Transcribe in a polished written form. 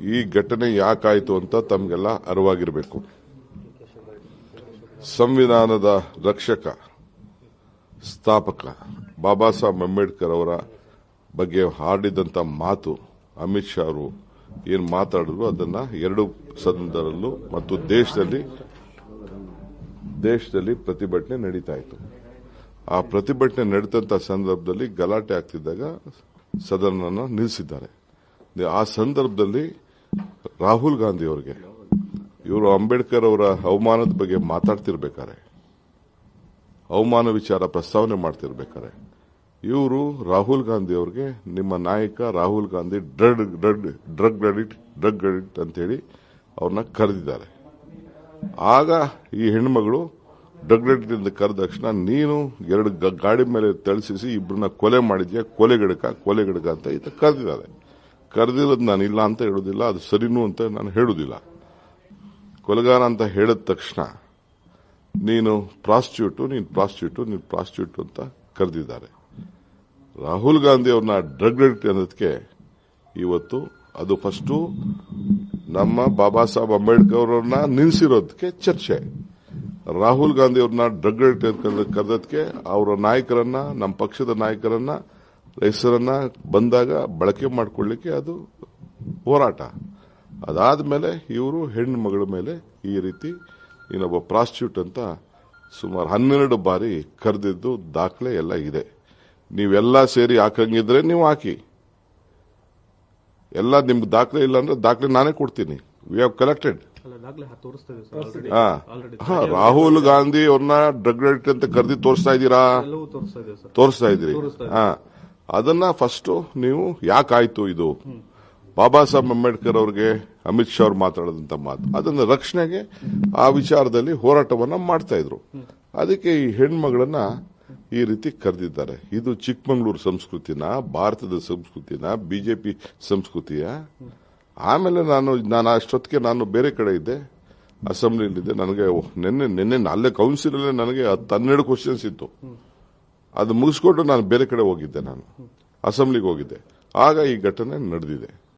ಈ ಘಟನೆ ಯಾಕಾಯಿತು ಅಂತ ತಮಗೆಲ್ಲ ಅರಿವಾಗಿರಬೇಕು. ಸಂವಿಧಾನದ ರಕ್ಷಕ ಸ್ಥಾಪಕ ಬಾಬಾ ಸಾಹೇಬ್ ಅಂಬೇಡ್ಕರ್ ಅವರ ಬಗ್ಗೆ ಆಡಿದಂತ ಮಾತು ಅಮಿತ್ ಶಾ ಅವರು ಏನು ಮಾತಾಡಿದ್ರು ಅದನ್ನ ಎರಡು ಸದನದಲ್ಲೂ ಮತ್ತು ದೇಶದಲ್ಲಿ ಪ್ರತಿಭಟನೆ ನಡೀತಾ ಇತ್ತು. ಆ ಪ್ರತಿಭಟನೆ ನಡೆದಂತ ಸಂದರ್ಭದಲ್ಲಿ ಗಲಾಟೆ ಆಗ್ತಿದ್ದಾಗ ಸದನವನ್ನು ನಿಲ್ಲಿಸಿದ್ದಾರೆ. ಆ ಸಂದರ್ಭದಲ್ಲಿ ರಾಹುಲ್ ಗಾಂಧಿ ಅವರಿಗೆ ಇವರು ಅಂಬೇಡ್ಕರ್ ಅವರ ಅವಮಾನದ ಬಗ್ಗೆ ಮಾತಾಡ್ತಿರ್ಬೇಕಾರೆ, ಅವಮಾನ ವಿಚಾರ ಪ್ರಸ್ತಾವನೆ ಮಾಡ್ತಿರ್ಬೇಕಾರೆ ಇವರು ರಾಹುಲ್ ಗಾಂಧಿ ಅವರಿಗೆ ನಿಮ್ಮ ನಾಯಕ ರಾಹುಲ್ ಗಾಂಧಿ ಡ್ರಗ್ ಅಡಿಕ್ಟ್ ಅಂತೇಳಿ ಅವ್ರನ್ನ ಕರೆದಿದ್ದಾರೆ. ಆಗ ಈ ಹೆಣ್ಮಗಳು ಡ್ರಗ್ ಅಡಿಕ್ಟ್ ಅಂತ ಕರೆದ ತಕ್ಷಣ ನೀನು ಎರಡು ಗಾಡಿ ಮೇಲೆ ತಳಿಸಿ ಇಬ್ಬರನ್ನ ಕೊಲೆ ಮಾಡಿದ್ಯಾ, ಕೊಲೆಗಡಕ ಅಂತ ಈತ ಕರೆದಿದ್ದಾರೆ. ಕರೆದಿರೋದು ನಾನು ಇಲ್ಲ ಅಂತ ಹೇಳುದಿಲ್ಲ, ಅದು ಸರಿನೂ ಅಂತ ನಾನು ಹೇಳುದಿಲ್ಲ. ಕೊಲೆಗಾರ ಅಂತ ಹೇಳಿದ ತಕ್ಷಣ ನೀನು ಪ್ರಾಸ್ಟಿಟ್ಯೂಟ್ ಅಂತ ಕರೆದಿದ್ದಾರೆ. ರಾಹುಲ್ ಗಾಂಧಿ ಅವ್ರನ್ನ ಡ್ರಗ್ ಅಡಿಕ್ಟ್ ಅನ್ನೋದಕ್ಕೆ ಇವತ್ತು ಅದು ಫಸ್ಟು ನಮ್ಮ ಬಾಬಾ ಸಾಹೇಬ್ ಅಂಬೇಡ್ಕರ್ ಅವರನ್ನ ನಿಲ್ಲಿಸಿರೋದಕ್ಕೆ ಚರ್ಚೆ. ರಾಹುಲ್ ಗಾಂಧಿ ಅವ್ರನ್ನ ಡ್ರಗ್ ಅಡಿಕ್ಟ್ ಕರೆದಕ್ಕೆ ಅವರ ನಾಯಕರನ್ನ, ನಮ್ಮ ಪಕ್ಷದ ನಾಯಕರನ್ನ ಹೆಸರನ್ನ ಬಂದಾಗ ಬಳಕೆ ಮಾಡಿಕೊಳ್ಳಿಕ್ಕೆ ಅದು ಹೋರಾಟ. ಅದಾದ್ಮೇಲೆ ಇವರು ಹೆಣ್ಣು ಮಗಳ ಮೇಲೆ ಈ ರೀತಿ ಇನ್ನೊಬ್ಬ ಪ್ರಾಸ್ಟಿಟ್ಯೂಟ್ ಅಂತ ಸುಮಾರು 12 ಬಾರಿ ಕರೆದಿದ್ದು ದಾಖಲೆ ಎಲ್ಲ ಇದೆ. ನೀವೆಲ್ಲ ಸೇರಿ ಹಾಕಂಗಿದ್ರೆ ನೀವು ಹಾಕಿ, ಎಲ್ಲ ನಿಮ್ಗೆ ದಾಖಲೆ ಇಲ್ಲ ಅಂದ್ರೆ ದಾಖಲೆ ನಾನೇ ಕೊಡ್ತೀನಿ. We have collected. Rahul Gandhi ಅವ್ರನ್ನ ಡ್ರಗ್ ಅಡಿಕ್ಟ್ ಅಂತ ಕರೆದಿ ತೋರಿಸ್ತಾ ಇದ್ದೀರಿ. ಅದನ್ನ ಫಸ್ಟ್ ನೀವು ಯಾಕಾಯ್ತು ಇದು ಬಾಬಾ ಸಾಹೇಬ್ ಅಂಬೇಡ್ಕರ್ ಅವ್ರಿಗೆ ಅಮಿತ್ ಶಾ ಅವ್ರು ಮಾತಾಡಿದಂತ ಮಾತು, ಅದನ್ನ ರಕ್ಷಣೆಗೆ ಆ ವಿಚಾರದಲ್ಲಿ ಹೋರಾಟವನ್ನ ಮಾಡ್ತಾ ಇದ್ರು. ಅದಕ್ಕೆ ಈ ಹೆಣ್ಮಗಳನ್ನ ಈ ರೀತಿ ಕರೆದಿದ್ದಾರೆ. ಇದು ಚಿಕ್ಕಮಗಳೂರು ಸಂಸ್ಕೃತಿನ, ಭಾರತದ ಸಂಸ್ಕೃತಿನ, ಬಿಜೆಪಿ ಸಂಸ್ಕೃತಿಯ. ಆಮೇಲೆ ನಾನು ಅಷ್ಟೊತ್ತಿಗೆ ನಾನು ಬೇರೆ ಕಡೆ ಇದ್ದೆ, ಅಸೆಂಬ್ಲಿಯಲ್ಲಿದ್ದೆ. ನನಗೆ ನಿನ್ನೆ ಅಲ್ಲೇ ಕೌನ್ಸಿಲ್ ಅಲ್ಲೇ ನನಗೆ 12 ಕ್ವಶನ್ಸ್ ಇತ್ತು. ಅದು ಮುಗಿಸ್ಕೊಂಡು ನಾನು ಬೇರೆ ಕಡೆ ಹೋಗಿದ್ದೆ, ನಾನು ಅಸೆಂಬ್ಲಿಗೆ ಹೋಗಿದ್ದೆ. ಆಗ ಈ ಘಟನೆ ನಡೆದಿದೆ.